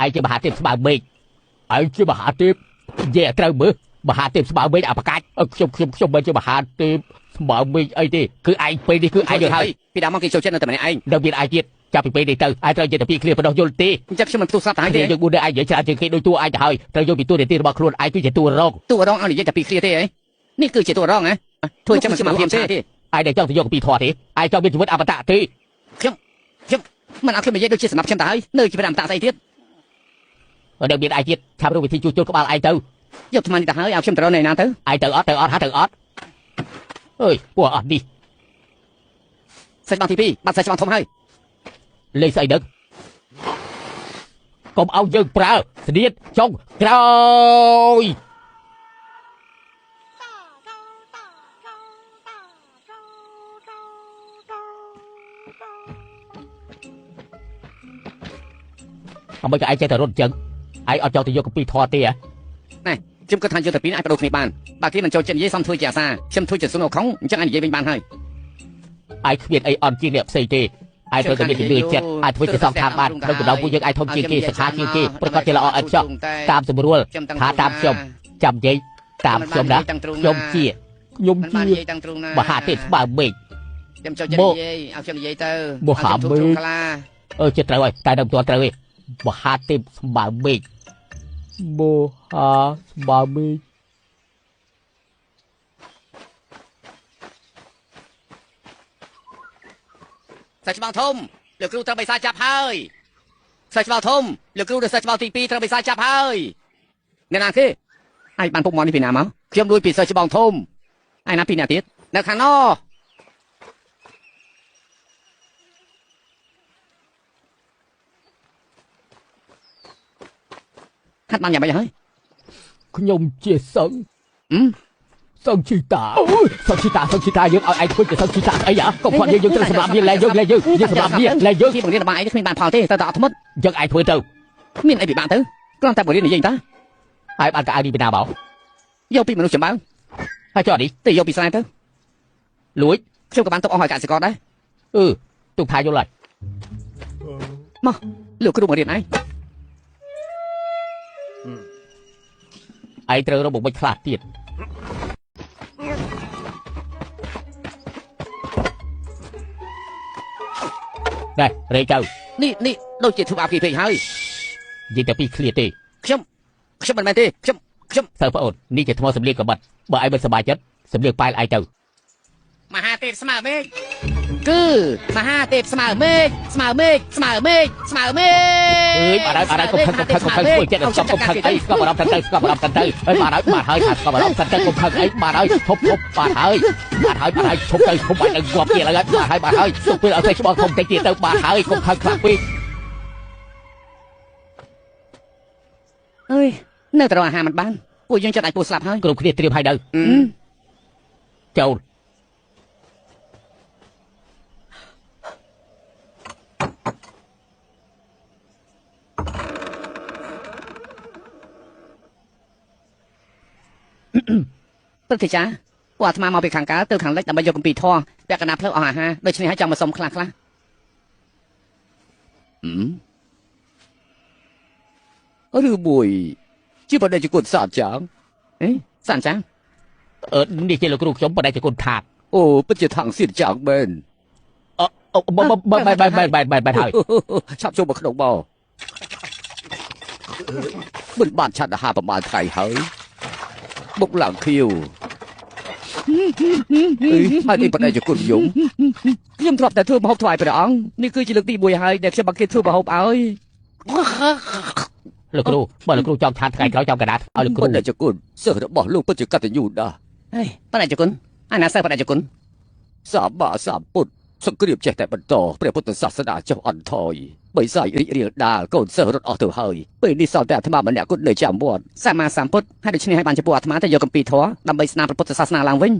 ai chơi bà hạ tiệp bà mệt ai chơi bà hạ tiệp về trời mưa bà hạ tiệp bà mệt à bà cái không bên chơi bà hạ tiệp bà mệt ai đi cứ aiไปđi cứ ai được hay ពីដើមមកគេចូលចិត្តនៅតែម្នាក់ឯង đâu biết aiទៀតចាប់ពីពេលនេះទៅaiត្រូវចិត្តតែពីឃ្លៀបបដោះយល់ទេ អញ្ចឹងខ្ញុំមិនផ្ទុះស្រាប់ទៅហើយទេ យើង4នាក់ឯងនិយាយច្រើនជាងគេដូចតួឯងទៅហើយត្រូវយកពីតួនាទីរបស់ខ្លួនឯងគឺជាតួរង តួរងឲ្យនិយាយតែពីគ្នាទេហ៎នេះគឺជាតួរងហ៎ធ្វើចាំមិនស្មារតីទេ ឯងដែលចង់ទៅយកពីធေါ်ទេឯងចង់មានជីវិតអមតៈទេ ខ្ញុំមិនអត់ខ្ញុំនិយាយដូចជាសំណាប់ខ្ញុំទៅហើយនៅជីវិតអមតៈស្អីទៀត đâu biết aiទៀតឆាប់រកវិធីជួសជុលក្បាលឯងទៅ យកថ្មនេះទៅហើយឲ្យខ្ញុំទៅរកនៅណាទៅ ឯងទៅអត់ហាទៅអត់អើយពួកអត់នេះ សាច់ច្បាស់ទី2បាត់សាច់ច្បាស់ធំហើយ លេងស្អីដឹងកុំឲ្យយើងប្រើស្នៀតចុងក្រោយ អ្វីក៏ឯងចេះតែរត់ចឹងឯងអត់ចង់ទៅយកកពីធေါ်ទេហ៎ ណែខ្ញុំគិតថាយកតែពីរអាចបដូរគ្នាបានបើគេមិនចូលចិត្តនិយាយសំធ្វើជាអាសាខ្ញុំធ្វើជាសុនអខុងអញ្ចឹងអាចនិយាយវិញបានហើយ ឯងគ្មានអីអន់ជាងអ្នកផ្សេងទេឯងត្រូវតែមានជំនឿចិត្តអាចធ្វើជាសងខាងបានក្នុងកម្ដៅពួកយើងឯងធំជាងគេសិក្ខាជាងគេប្រកាសជាល្អឥតខ្ចោះតាមសម្រួលថាតាមខ្ញុំចាំនិយាយតាមខ្ញុំណាខ្ញុំជាមហាទេពស្បើមេឃ ខ្ញុំចូលចិត្តនិយាយឲ្យខ្ញុំនិយាយទៅចិត្តត្រូវហើយតែដល់មិនទាន់ត្រូវទេមហាទេពស្បើមេឃមហាស្បើមេឃ សាច់ច្បាស់ធំលោកគ្រូត្រូវបិសាចាប់ហើយសាច់ច្បាស់ធំលោកគ្រូដល់សាច់ច្បាស់ទី2ត្រូវបិសាចាប់ហើយអ្នកណាគេឯងបានពុកមកនេះពីណាមកខ្ញុំលួចពីសាច់ច្បាស់ធំឯណាពីណាទៀតនៅខាងណោហាត់បានយ៉ាងម៉េចហើយខ្ញុំជាសឹងសឹងជីតាសឹងជីតាយើងឲ្យឯងធ្វើជាសឹងជីតាអីហ៎កុំផាត់យើងត្រូវសម្រាប់វាលែងយើងសម្រាប់វាលែងយើង គេបង្រៀនរបស់ឯងគ្មានបានផលទេទៅអត់ធ្មត់ យើងឯងធ្វើទៅ មានអីពិបាកទៅគ្រាន់តែបង្រៀននិយាយតា ហើយបានកៅអៅនេះពីណាមក យកពីមនុស្សចម្បាំង ហើយចុះនេះ ទៅយកពីស្រែទៅ លួច ខ្ញុំក៏បានទុកអស់ឲ្យកសិករដែរ ទុកថាយល់ហើយ មកលោកគ្រូបង្រៀនឯង ឯងត្រូវរកបុកខ្លះទៀត đây rê châu នេះដូចជាធ្វើអាពីពេកហើយ និយាយតែពីឃ្លាទេ ខ្ញុំមិនមែនទេខ្ញុំ សើប្អូននេះជាថ្មសម្លៀកកបិតបើឯងមិនសប្បាយចិត្តសម្លៀកប៉ែលឯងទៅ មហាទេពស្មើមេឃគឺមហាទេពស្មើមេឃស្មើមេឃស្មើមេឃស្មើមេឃ អើយបាត់ហើយកុំខឹងធ្វើចិត្តស្កប់ខឹងអីស្កប់អារម្មណ៍ទៅស្កប់អារម្មណ៍ទៅហើយបាត់ហើយស្កប់អារម្មណ៍ទៅកុំខឹងអីបាត់ហើយឈប់បាត់ហើយឈប់ទៅឈប់បាត់ទៅងាប់ទៀតហើយបាត់ហើយទុកពេលឲ្យតែច្បងធំតិចទៀតទៅបាត់ហើយកុំខឹងខ្លាំងពេក អើយនៅតែរកអាហារមិនបានពួកយើងចិត្តឲ្យពូស្លាប់ហើយ គ្រប់គ្នាត្រៀមឲ្យទៅចូល ព្រឹទ្ធាចារ្យពួកអាត្មាមកពីខាងកើតទៅខាងលិចដើម្បីយកគម្ពីរធម៌ពាក់កណ្ដាលផ្លូវអស់អាហារដូច្នេះហើយចង់មកសុំខ្លះឬមួយជាបដិជគុណសានចាងសានចាងនេះជាលោកគ្រូខ្ញុំបដិជគុណថាត អូពិតជាថងសៀនចាងមែន បែបហើយ ឆាប់ចូលមកក្នុងមកមិនបានឆាត់អាហារប្រហែលថ្ងៃហើយបុកឡើងខៀវហើយនេះបដិជគុណយំខ្ញុំធ្លាប់តែធ្វើម្ហូបថ្វាយព្រះអង្គនេះគឺជាលើកទី1ហើយដែលខ្ញុំបានគេធ្វើម្ហូបឲ្យ លោកគ្រូបើលោកគ្រូចង់ឆានថ្ងៃក្រោយចង់កណ្ដាលឲ្យលោកគ្រូ បដិជគុណសិស្សរបស់លោកពិតជាកតញ្ញូណាស់បដិជគុណអាណាសិស្សបដិជគុណសម្មាសម្ពុទ្ធសង្គ្រាមចេះតែបន្តព្រះពុទ្ធសាសនាចុះអន់ថយបីសាយរីករាលដាលកូនសិស្សរត់អស់ទៅហើយពេលនេះសល់តែអាត្មាម្នាក់គត់នៅចាំវត្តសម្មាសម្ពុទ្ធហើយដូច្នេះហើយបានចំពោះអាត្មាទៅយកគម្ពីរធម៌ដើម្បីស្នាព្រះពុទ្ធសាសនាឡើងវិញ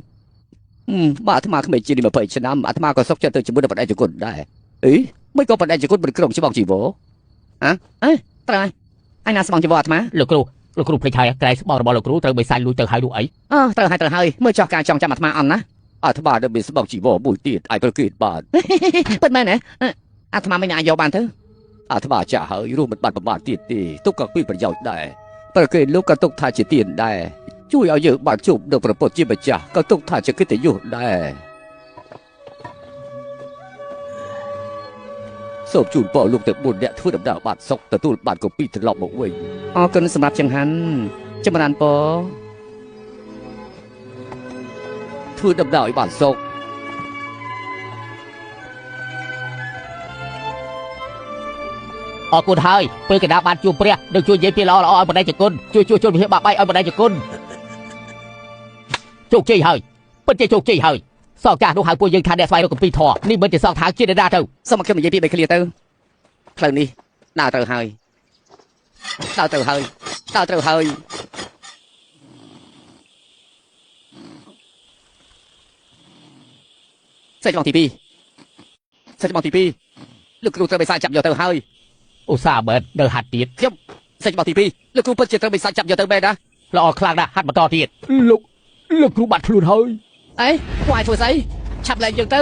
បាទអាត្មាគ្មានជា20ឆ្នាំអាត្មាក៏សុខចិត្តទៅជាមួយនឹងបដិជគុណដែរមិនក៏បដិជគុណមិនក្រុមច្បងជីវរត្រូវហើយឯណាស្បងជីវរអាត្មាលោកគ្រូភ្លេចហើយក្រែស្បងរបស់លោកគ្រូត្រូវបីសាយលួចទៅហើយនោះអីត្រូវហើយមើលចោះការចង់ចាំអាត្មាអន់ណាអាត្មានៅមានស្បងជីវរមួយទៀតអាចប្រគិតបានពិតមែនទេអាត្មាមិនអាចយកបានទៅ អាត្មាចាស់ហើយរស់មិនបានប្រមាថទៀតទេទុកក៏ពីប្រយោជន៍ដែរប្រកេលោកក៏ទុកថាជាទានដែរជួយឲ្យយើងបានជួបនឹងព្រះពុទ្ធជាម្ចាស់ក៏ទុកថាជាកិត្តិយសដែរសូមជូនពរលោកទាំង4អ្នកធ្វើដំណើរបានសុខទទួលបានកុំពីត្រឡប់មកវិញអរគុណសម្រាប់ចង្ហាន់ចម្រើនពរធ្វើដំណើរឲ្យបានសុខអរគុណហើយពេលកណ្ដាលបានជួបព្រះនឹងជួយនិយាយពីល្អល្អឲ្យបណ្ដេញចគុណជួយវិហារបាក់បាយឲ្យបណ្ដេញចគុណជោគជ័យហើយពិតជាជោគជ័យហើយសងចាស់នោះហៅពួកយើងថាអ្នកស្វែងរកគម្ពីរធម៌នេះមិនជាសងថាជាដេដាទៅសូមមកខ្ញុំនិយាយពី3ឃ្លាទៅផ្លូវនេះដើរត្រូវហើយដើរត្រូវហើយដើរត្រូវហើយសេចក្ដីទី2សេចក្ដីទី2លោកគ្រូត្រូវបិសាចចាប់យកទៅហើយឧស្សាហ៍មែននៅហាត់ទៀតខ្ញុំសេចក្ដីទី2លោកគ្រូពិតជាត្រូវបិសាចាប់យកទៅមែនណាល្អខ្លាំងណាស់ហាត់បន្តទៀតលោកគ្រូបាត់ខ្លួនហើយអីពួកឯងធ្វើស្អីឆាប់លែងយើងទៅ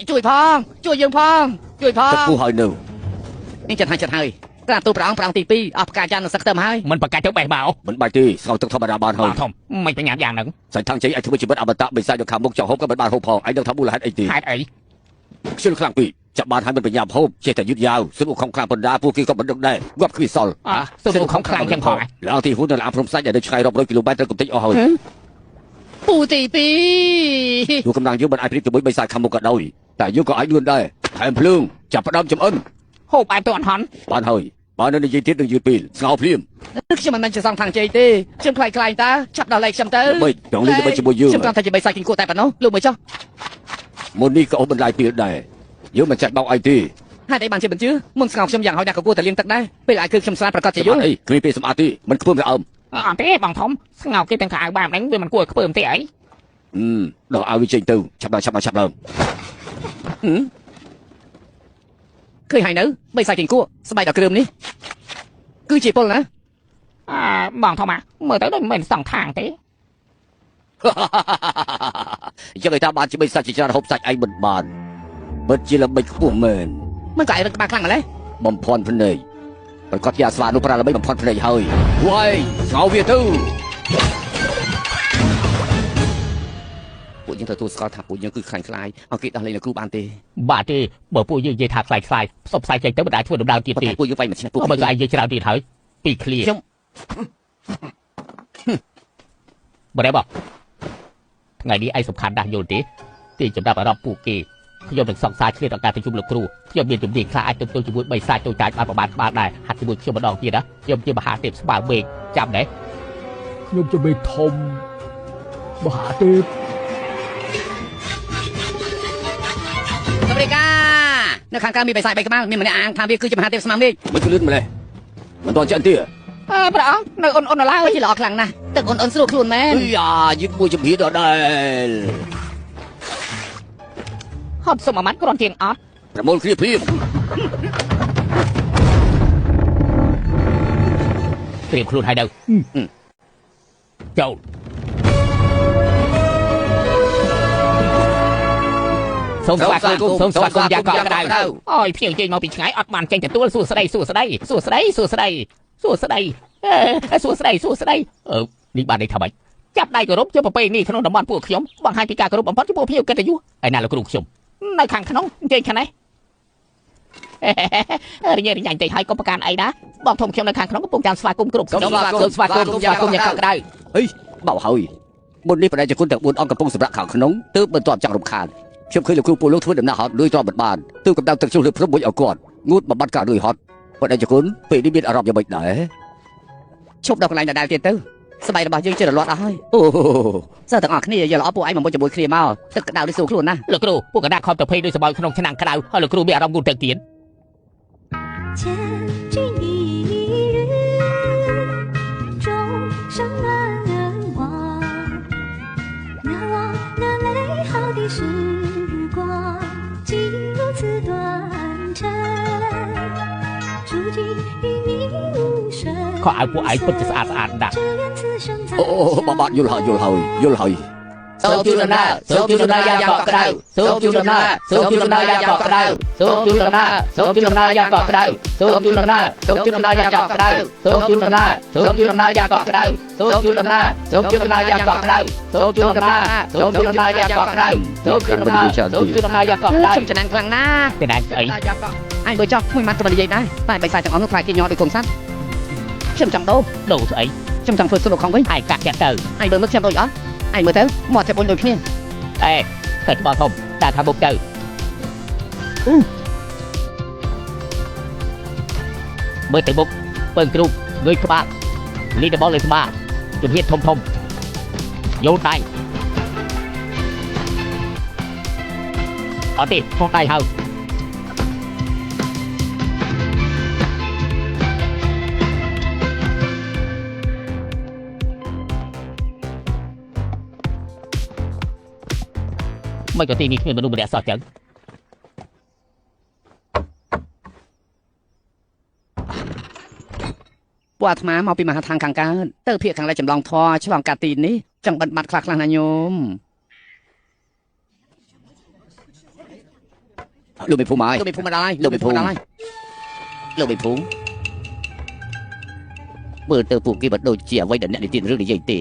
ជួយផងជួយយើងផងជួយផងទៅគូហើយនៅនេះចិត្តហើយក្រាបទូលព្រះអង្គទី2អស់ផ្កាចាននឹងសឹកទៅមកហើយមិនប្រកាសទៅបេះមកមិនបាច់ទេស្ងោទឹកធម្មតាបានហើយធំមិនបញ្ញាប់យ៉ាងហ្នឹងសាច់ថងជ័យឲ្យធ្វើជីវិតអមតៈបិសាចនៅខាងមុខចង់ហូបក៏មិនបានហូបផងឯងនឹងថាមូលហេតុអីទេហេតុអីខ្ជិលខ្លាំងពេកចាប់បានហើយមិនបញ្ញាប់ហូបចេះតែយឺតយ៉ាវសិនខំខ្លាំងបណ្ដាពួកគេក៏មិនដឹងដែរងាប់គ្មានសល់សិនខំខ្លាំងចឹងផងឡើងទីហ៊ុននៅឡានព្រំសាច់ដែលនៅឆ្ងាយរាប់រយគីឡូម៉ែត្រទៅកំទេចអស់ហើយពូទី2ទូកម្លាំងយើងមិនអាចព្រៀបជាមួយបិសាចខាងមុខក៏ដោយតែយើងក៏អាចលឿនដែរថែមភ្លើងចាប់ផ្ដើមចំអិនហូបឯទៅអត់ហន់បានហើយបាននៅនិយាយទៀតនឹងយឺតពេលស្ងោភ្លាមខ្ញុំមិនមែនជាសងខាងជ័យទេខ្ញុំខ្លាចតាចាប់ដល់លេខខ្ញុំទៅមិនចង់លេងជាមួយយើងខ្ញុំចង់ថាជាបិសាចគីគួរតែប៉ុណ្ណោះលោកមើលចុះមុននេះក៏អូសបន្លាយពេលដែរយើងមិនចាច់បោកអីទេហេតុអីបានជាមិនជឿមុនស្ងោខ្ញុំយ៉ាងហោចណាស់ក៏គួរតែលាងទឹកដែរពេលអាចគឺខ្ញុំស្លាប់ប្រកាសជាយល់អីគ្មានពេលសម្អាតទេមិនខ្ពើមរអើមអត់ទេបងធំស្ងោគេទាំងខោអាវបែបហ្នឹងវាមិនគួរឲ្យខ្ពើមទេអីដល់ឲ្យវាចេញទៅឆាប់ឡើងឃើញហើយនៅបិសាចគីគួរស្បែកដល់គ្រឿមនេះគឺជាពលណាបងធំមើលទៅដូចមិនសងខាងទេយ៉ាងឯថាបានជាបិសាចជាច្រើនហូបសាច់ឯងមិនបានពិតជាល្បិចខ្ពស់មែនមិនក៏ឯងរឹកក្បាលខ្លាំងម្ល៉េះបំភ័ន្តភ្នែកប្រកាសជាអាស្វានោះប្រាល្បីបំផន់ភ្នែកហើយវាយស្ងោវាទៅពួកយើងទទួលស្គាល់ថាពួកយើងគឺខ្លាញ់ខ្លាយឲ្យគេដោះលែងលោកគ្រូបានទេបាទទេបើពួកយើងនិយាយថាខ្លាញ់ខ្លាយផ្សព្វផ្សាយចេញទៅមិនអាចធ្វើដំណើរទៀតទេពួកយើងវាយមិនឆ្នះពួកបើក៏ឯងនិយាយច្រើនទៀតហើយពីឃ្លាខ្ញុំបើដែរបងថ្ងៃនេះឯងសំខាន់ណាស់យល់ទេទីចំណាប់អារម្មណ៍ពួកគេខ្ញុំនឹងសង្សារឆ្លៀតដល់ការប្រជុំលោកគ្រូខ្ញុំមានជំនាញខ្លះអាចទប់ទល់ជាមួយបិសាចចូលចាច់បានប្រមាណក្បាលដែរហាត់ជាមួយខ្ញុំម្ដងទៀតណាខ្ញុំជាមហាទេពស្បើមេឃចាំដែរខ្ញុំជាមេឃធំមហាទេពអាមេរិកានៅខាងក្រៅមានបិសាច3ក្បាលមានម្នាក់អាងថាវាគឺជាមហាទេពស្មើមេឃមិនគឺលឿនម្លេះមិនតន់ចាក់ទៀតព្រះអង្គនៅអ៊ុនឡើយជាល្អខ្លាំងណាស់ទឹកអ៊ុនស្រួលខ្លួនមែនយ៉ាយឺតមួយជំហានដល់ដែរហត់សុំអាម៉ាត់គ្រាន់ជាងអត់ប្រមូលគ្នាព្រាមត្រៀមខ្លួនហើយទៅចូលសូមស្វាគមន៍យ៉ាងកក់ក្ដៅអើយភ្ញៀវជើញមកពីឆ្ងាយអត់បានចេញទទួលសួស្ដីនេះបានន័យថាម៉េចចាប់ដៃគោរពជាប្រពៃណីក្នុងតំបន់ពួកខ្ញុំបង្ហាញពីការគោរពបំផុតចំពោះភ្ញៀវកិត្តិយសឯណាលោកគ្រូខ្ញុំនៅខាងក្នុងចេញខាងនេះរញ៉េបន្តិចហើយកុំប្រកាន់អីណាបងធំខ្ញុំនៅខាងក្នុងកំពុងចាំស្វាគមន៍គ្រប់ស្វាគមន៍យ៉ាងកក់ក្ដៅហីបោហើយមុននេះបដិជនទាំង4អង្គកំពុងសម្រាប់ខាងក្នុងទើបមិនទាន់ចង់រំខានខ្ញុំឃើញលោកគ្រូពលលោកធ្វើដំណើរហត់លួយទ្រាំមិនបានទើបកម្ដៅទឹកជ្រុះលើព្រំមួយឲ្យគាត់ងូតបំបត្តិការលួយហត់បដិជនពេលនេះមានអារម្មណ៍យ៉ាងម៉េចដែរឈប់ដល់កន្លែងដដែលទៀតទៅស្បែករបស់យើងជិះរលាត់អស់ហើយអូសើទាំងអស់គ្នាយកល្អពួកឯងមកមុនជាមួយគ្នាមកទឹកក្ដៅដូចស្រួលខ្លួនណាលោកគ្រូពួកកណ្ដាលខំទៅភ័យដូចសបោយក្នុងឆ្នាំងក្ដៅហើយលោកគ្រូមានអារម្មណ៍ងូតទឹកទៀតខោអាវពួកឯងពិតជាស្អាតណាស់អូបាទយល់ហើយ សូមជូនដំណើរសូមជូនដំណើរយ៉ាងកក់ក្ដៅសូមជូនដំណើរសូមជូនដំណើរយ៉ាងកក់ក្ដៅសូមជូនដំណើរសូមជូនដំណើរយ៉ាងកក់ក្ដៅសូមជូនដំណើរសូមជូនដំណើរយ៉ាងកក់ក្ដៅសូមជូនដំណើរសូមជូនដំណើរយ៉ាងកក់ក្ដៅសូមជូនដំណើរសូមជូនដំណើរយ៉ាងកក់ក្ដៅសូមជូនដំណើរសូមជូនដំណើរយ៉ាងកក់ក្ដៅសូមជូនដំណើរសូមជូនដំណើរយ៉ាងកក់ក្ដៅចំណាំងខ្លាំងណាស់ចំណាំងស្អីអញបើចោះមួយម៉ាត់ទៅនិយាយដែរតែបិសាចទាំងអស់នោះខ្លាចគេញ័រដូចគុំសัตว์ខ្ញុំចង់ដូរស្អីខ្ញុំចង់ធ្វើសុខខំវិញឯងកាក់ចាក់ទៅឯងមើលខ្ញុំដូចអត់ឯងមើលទៅមកតែបុញដូចគ្នាអេទៅបងធំតាខាងមុខទៅមើលទៅមុខពើគ្រូងើយក្បាលលីដបលលើស្មាជំហានធំយោនដៃអត់ទេផងដៃហើយមិនក៏ទីនេះគ្មានមនុស្សម្នាក់សោះចឹងពួកអាត្មាមកពីមហាឋានខាងកើតទៅភាគខាងលិចចម្លងធរឆ្លងកាត់ទីនេះចង់បិទបាត់ខ្លះណាញោមលោកមេភូមិហើយលោកមេភូមិមកដល់ហើយលោកមេភូមិមើលទៅពួកគេមិនដូចជាអ្វីដែលអ្នកនិទានរឿងនិយាយទេ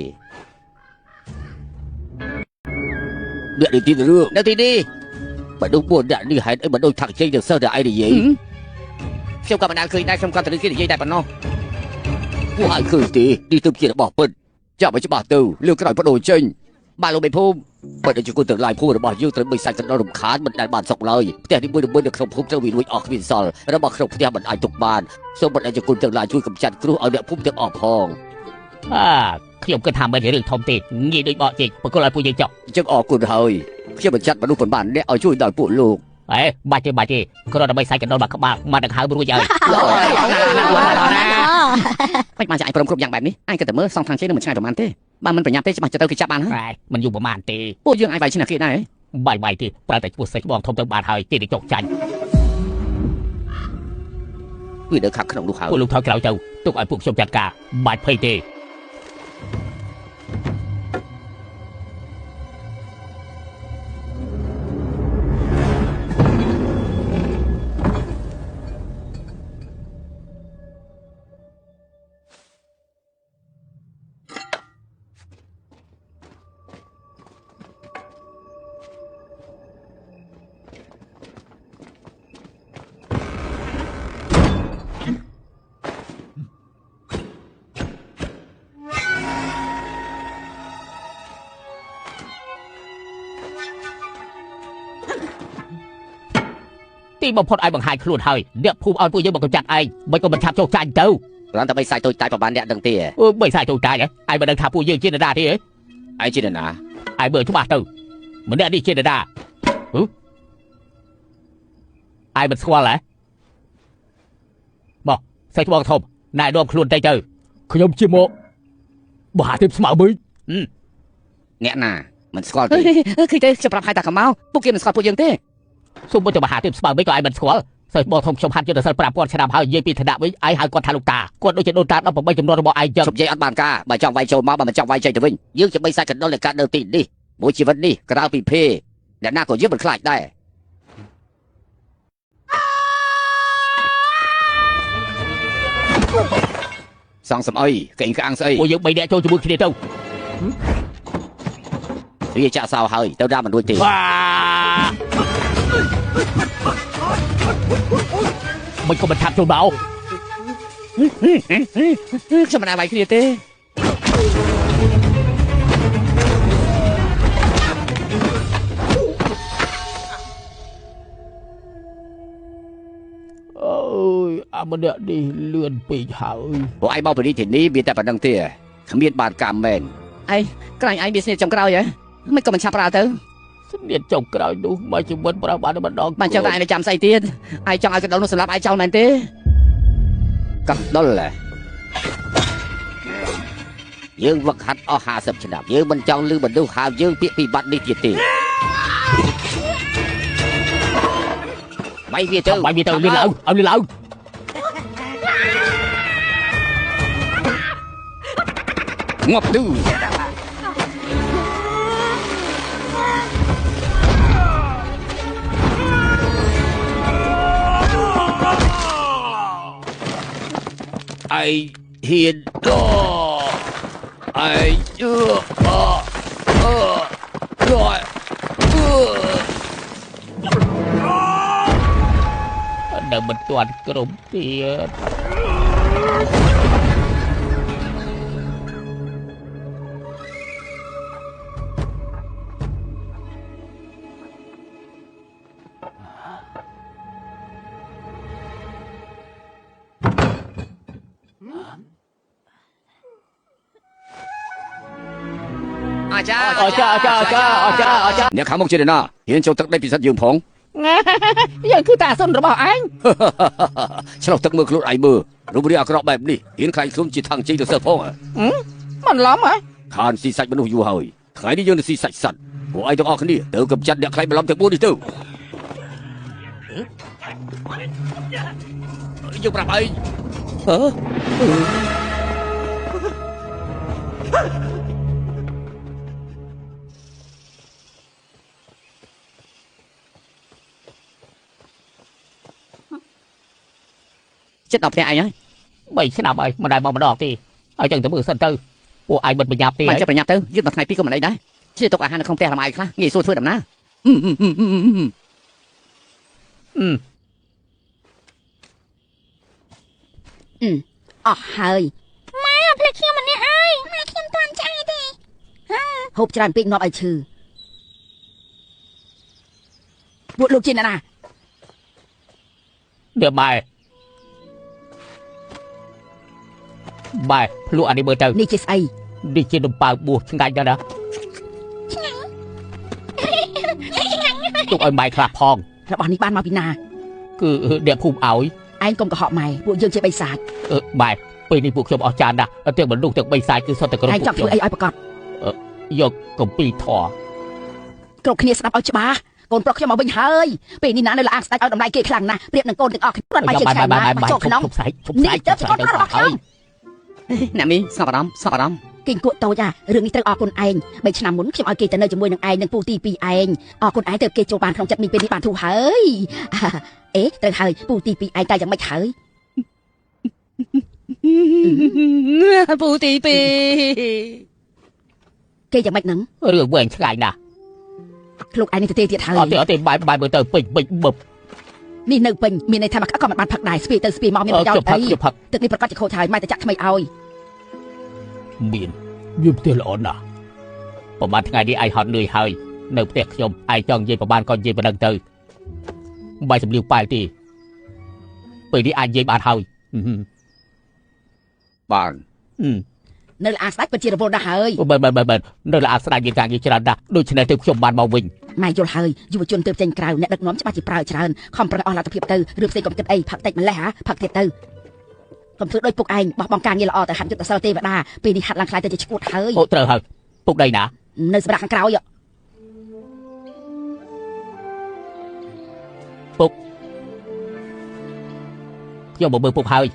អ្នកនិទានរឿងនៅទីនេះបើដូចពួកអ្នកនេះហេតុអីមិនដូចថាក់ជ័យទៅសិស្សតែឯងនិយាយខ្ញុំក៏មិនដែលឃើញដែរខ្ញុំក៏ទៅគេនិយាយតែប៉ុណ្ណោះពួកឯងឃើញទេនេះទើបជារបស់ពិតចាំឲ្យច្បាស់ទៅលើក្រោយបដូរចេញបាទលោកមេភូមិបើតែជាគុណទាំងឡាយភូមិរបស់យើងត្រូវបីសាច់កណ្ដោរំខានមិនដែលបានសុខឡើយផ្ទះនេះមួយនៅក្នុងភូមិត្រូវវាលួចអស់គ្មានសល់របស់ក្នុងផ្ទះមិនអាចទុកបានសូមបើតែជាគុណទាំងឡាយជួយកម្ចាត់គ្រោះឲ្យអ្នកភូមិទាំងអស់ផងខ្ញុំគិតថាមិនរឿងធំទេងាយដូចបកជិះបកគលឲ្យពួកយើងចុះអញ្ចឹងអរគុណហើយខ្ញុំបញ្ចាត់មនុស្សប៉ុន្មានអ្នកឲ្យជួយដល់ពួកលោកបាច់ទេគ្រាន់តែបីសាច់កណ្ដោរមកក្បាលមកដង្ហើមរួចហើយមិនបានចាអញព្រមគ្រប់យ៉ាងបែបនេះអញគិតតែមើលសងខាងជិះនឹងមិនឆ្ងាយប្រហែលទេបើមិនប្រញាប់ទេច្បាស់ទៅគេចាប់បានហើយមិនយូរប្រហែលទេពួកយើងអាចវាយឈ្នះគេដែរបាយទេប្រើតែឈ្មោះសេចបងធំទៅបានហើយទីនេះចុកចាញ់វានៅខាងក្នុងនោះហើយពួកលោកថយក្រោយទៅទុកឲ្យពួកខ្ញុំចាត់ការបាច់ភ័យទេទីបំផុតឲ្យបង្ហាញខ្លួនហើយអ្នកភូមិឲ្យពួកយើងមកកម្ចាត់ឯងមិនក៏មិនឆាប់ចុះចាញ់ទៅគ្រាន់តែបីសាច់តូចតាចប្រហែលអ្នកដឹងទេបីសាច់តូចតាចឯងមិនដឹងថាពួកយើងជានរណាទេឯងជានរណាឯងមើលច្បាស់ទៅម្នាក់នេះជានរណាឯងមិនស្គាល់ហ៎មកសេចក្ដីបងធំណែនាំខ្លួនទៅខ្ញុំជាមកមហាទេពស្មៅមើលអ្នកណាមិនស្គាល់ទេឃើញទេខ្ញុំប្រាប់ឲ្យតាកម្ៅពួកគេមិនស្គាល់ពួកយើងទេសូមទៅមហាទេពស្មៅវិញក៏ឯងមិនស្គាល់សេចបងធំខ្ញុំហាត់យុទ្ធសាស្ត្រ5000ឆ្នាំហើយនិយាយពីឋានៈវិញឯងហៅគាត់ថាលោកតាគាត់ដូចជាដូនតា18ចំនួនរបស់ឯងចឹងជប់និយាយអត់បានការបើចង់វាយចូលមកបើមិនចង់វាយចេញទៅវិញយើងជាបីសាច់កណ្ដុរនៃការនៅទីនេះមួយជីវិតនេះក្រៅពីភេអ្នកណាក៏យើងមិនខ្លាចដែរសងសំអីកេងក្អាំងស្អីពួកយើង3នាក់ចូលជាមួយគ្នាទៅវាចាក់សោហើយទៅដល់មិនរួចទេមិនក៏មិនថាប់ចូលមកខ្ញុំមិនអាចវាយគ្នាទេអូយអាម្នាក់នេះលឿនពេកហើយពួកឯងមកពីទីនេះមានតែប៉ុណ្្នឹងទេគ្មានបានកម្មមែនឯងក្រែងឯងមានស្នៀតចុងក្រោយហ៎មិនក៏មិនឆាប់ប្រើទៅស្នៀតចុងក្រោយនោះមកជីវិតប្រើបានម្ដងបានចាំតែឯងចាំស្អីទៀតឯងចង់ឲ្យកណ្ដុរនោះសម្រាប់ឯងចោលមែនទេកណ្ដុរយើងវឹកហាត់អស់50ឆ្នាំយើងមិនចង់លឺមនុស្សហៅយើងពាក្យពីបាត់នេះទៀតទេបាយវាទៅលឿនឡើងឲ្យលឿនឡើងងាប់ទៅ ai hiền ai rồi នៅមិនទាន់ក្រុមទៀត អាចារ្យអ្នកខាងមុខជាណាហ៊ានចូលទឹកដីពិសិដ្ឋយើងផង យើងគឺតាសុនរបស់ឯង ឆ្លោះទឹកមើលខ្លួនឯងមើលរូបរាងអាក្រក់បែបនេះហ៊ានខ្លាចខ្លួនជាថងជ័យទៅសើផង មិនឡំហ៎ ខានស៊ីសាច់មនុស្សយូរហើយថ្ងៃនេះយើងនឹងស៊ីសាច់សត្វពួកឯងទាំងអស់គ្នាទៅកំចាត់អ្នកខ្លាចបន្លំទាំង4នេះទៅយើងប្រាប់ឯង ចិត្តដល់ផ្ទះឯងហើយ 3 ឆ្នាំហើយមិនដែលមកម្ដងទេឲ្យចឹងទៅមើលសិនទៅពួកឯងមិនប្រញាប់ទេ មិនចិត្តប្រញាប់ទៅយឺតមួយថ្ងៃពីរក៏មិនអីដែរជិះទុកអាហារនៅក្នុងផ្ទះរំអាយខ្លះងាយស្រួលធ្វើដំណើរ អស់ហើយម៉ែភ្លេចខ្ញុំម្នាក់ហើយម៉ែខ្ញុំតាន់ឆ្អែតទេហូបច្រើនពេកងាប់ឲ្យឈឺពួកលោកជាអ្នកណា នេះម៉ែភ្លក់អានេះមើលទៅ នេះជាស្អី នេះជានំប៉ៅបួសឆ្ងាញ់ណាស់ណាទុកឲ្យម៉ែខ្លះផង របស់នេះបានមកពីណា គឺអ្នកភូមិឲ្យ ឯងកុំកុហកម៉ែពួកយើងជាបិសាច ម៉ែពេលនេះពួកខ្ញុំអស់ចានណាស់ទាំងមនុស្សទាំងបីសាយគឺសុទ្ធតែក្រុម ឯង ពួក ចង់ធ្វើអីឲ្យប្រកាស យកកំពីធរ គ្រប់គ្នាស្ដាប់ឲ្យច្បាស់កូនប្រុសខ្ញុំមកវិញហើយពេលនេះណានៅលាងស្ដេចឲ្យតម្លៃគេខ្លាំងណាស់ប្រៀបនឹងកូនទាំងអស់គ្នាគាត់បាយជាឆ្ងាយណាស់មកចូលក្នុង ឈប់ស្អែកទៅហើយ អ្នកមីស្ងប់អារម្មណ៍ស្ងប់អារម្មណ៍ គេអង្គតូចរឿងនេះត្រូវអរគុណឯង3ឆ្នាំមុនខ្ញុំឲ្យគេទៅនៅជាមួយនឹងឯងនិងពូទី2ឯងអរគុណឯងទៅគេចូលបានក្នុងចិត្តមីពេលនេះបានធូរហើយអេត្រូវហើយពូទី2ឯងតែយ៉ាងម៉េចហើយ ពូទីពី គេយ៉ាងម៉េចហ្នឹង រឿងវែងឆ្ងាយណាស់ លោកឯងនេះទៅទៀតហើយ អត់ទេបាយមើលទៅពេញបឹប នេះនៅពេញមានន័យថាមកក៏មិនបានផឹកដែរស្ពីទៅស្ពីមកមានប្រយោជន៍អី ជប់ផឹក ទឹកនេះប្រកាសជាខូចហើយម៉ែតែចាក់ថ្មីឲ្យ មានវាផ្ទះល្អណាស់ប្រហែលថ្ងៃនេះឯងហត់នឿយហើយនៅផ្ទះខ្ញុំឯងចង់និយាយប្រហែលក៏និយាយប៉ុណ្្នឹងទៅបាយសម្លៀកប៉ែលទេពេលនេះអាចនិយាយបានហើយ បាន នៅលាងស្ដេចពិតជារវល់ណាស់ហើយ បើនៅលាងស្ដេចមានការងារច្រើនណាស់ដូច្នេះទៅខ្ញុំបានមកវិញ ម៉ែយល់ហើយយុវជនទើបចេញក្រៅអ្នកដឹកនាំច្បាស់ជាប្រើច្រើនខំប្រឹងអស់លទ្ធភាពទៅរឿងផ្សេងកុំគិតអីផឹកតិចម្លេះផឹកទៀតទៅកុំធ្វើដូចពុកឯងបោះបង់ការងារល្អទៅហាត់យុទ្ធសាស្ត្រទេវតាពេលនេះហាត់ឡើងខ្លាយទៅជាឈួតហើយ អូត្រូវហើយពុកដីណា នៅសម្រាប់ខាងក្រោយ ខ្ញុំមកមើលពុកហើយ